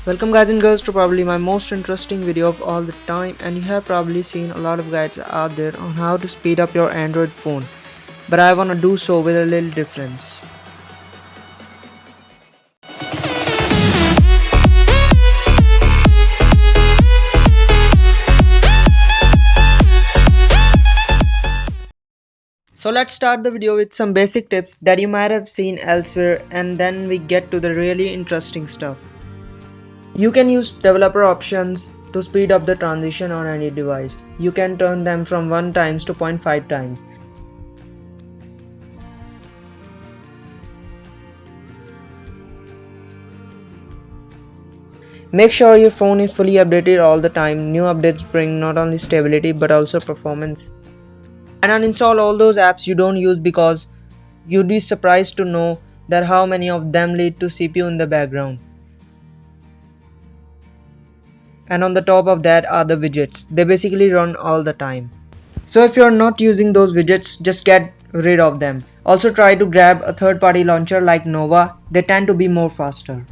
Welcome guys and girls to probably my most interesting video of all the time, and you have probably seen a lot of guides out there on how to speed up your Android phone, but I wanna do so with a little difference. So let's start the video with some basic tips that you might have seen elsewhere, and then we get to the really interesting stuff. You can use developer options to speed up the transition on any device. You can turn them from 1 times to 0.5 times. Make sure your phone is fully updated all the time. New updates bring not only stability but also performance. And uninstall all those apps you don't use, because you'd be surprised to know that how many of them lead to CPU in the background. And on the top of that are the widgets. They basically run all the time. So if you're not using those widgets, just get rid of them. Also try to grab a third-party launcher like Nova. They tend to be more faster.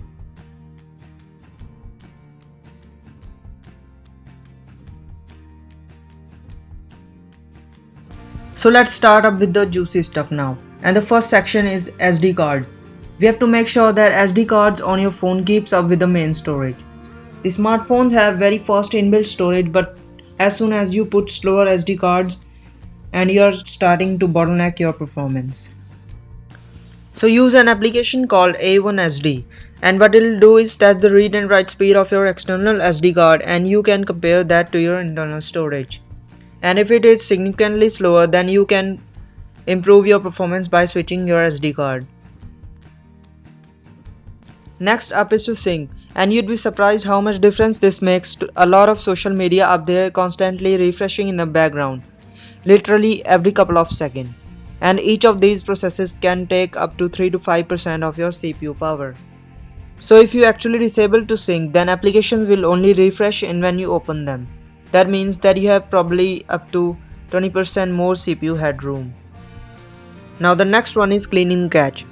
So let's start up with the juicy stuff now. And the first section is SD card. We have to make sure that SD cards on your phone keeps up with the main storage. The smartphones have very fast inbuilt storage, but as soon as you put slower SD cards, and you are starting to bottleneck your performance. So use an application called A1SD, and what it will do is test the read and write speed of your external SD card, and you can compare that to your internal storage. And if it is significantly slower, then you can improve your performance by switching your SD card. Next up is to sync, and you'd be surprised how much difference this makes to a lot of social media up there constantly refreshing in the background, literally every couple of seconds. And each of these processes can take up to 3 to 5% of your CPU power. So if you actually disable to sync, then applications will only refresh when you open them. That means that you have probably up to 20% more CPU headroom. Now the next one is cleaning cache.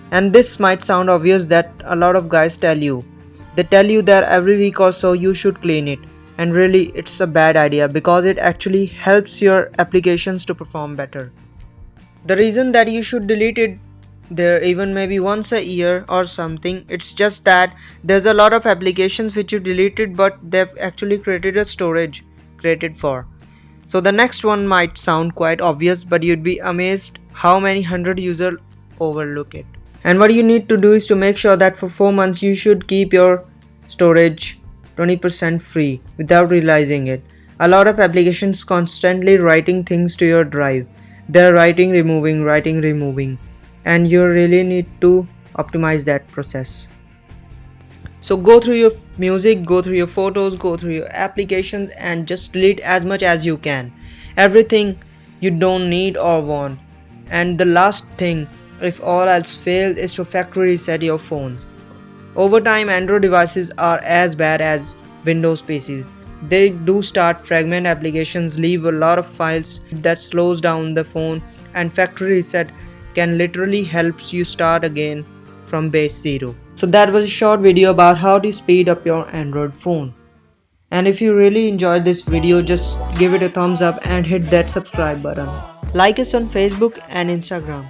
And this might sound obvious that a lot of guys tell you. They tell you that every week or so you should clean it. And really it's a bad idea, because it actually helps your applications to perform better. The reason that you should delete it there even maybe once a year or something, it's just that there's a lot of applications which you deleted but they've actually created a storage created for. So the next one might sound quite obvious, but you'd be amazed how many hundred users overlook it. And what you need to do is to make sure that for 4 months you should keep your storage 20% free without realizing it. A lot of applications constantly writing things to your drive. They're writing, removing, and you really need to optimize that process. So go through your music, go through your photos, go through your applications, and just delete as much as you can. Everything you don't need or want. And the last thing, if all else fails, is to factory reset your phones. Over time, Android devices are as bad as Windows PCs. They do start fragment applications, leave a lot of files that slows down the phone, and factory reset can literally help you start again from base zero. So that was a short video about how to speed up your Android phone. And if you really enjoyed this video, just give it a thumbs up and hit that subscribe button. Like us on Facebook and Instagram.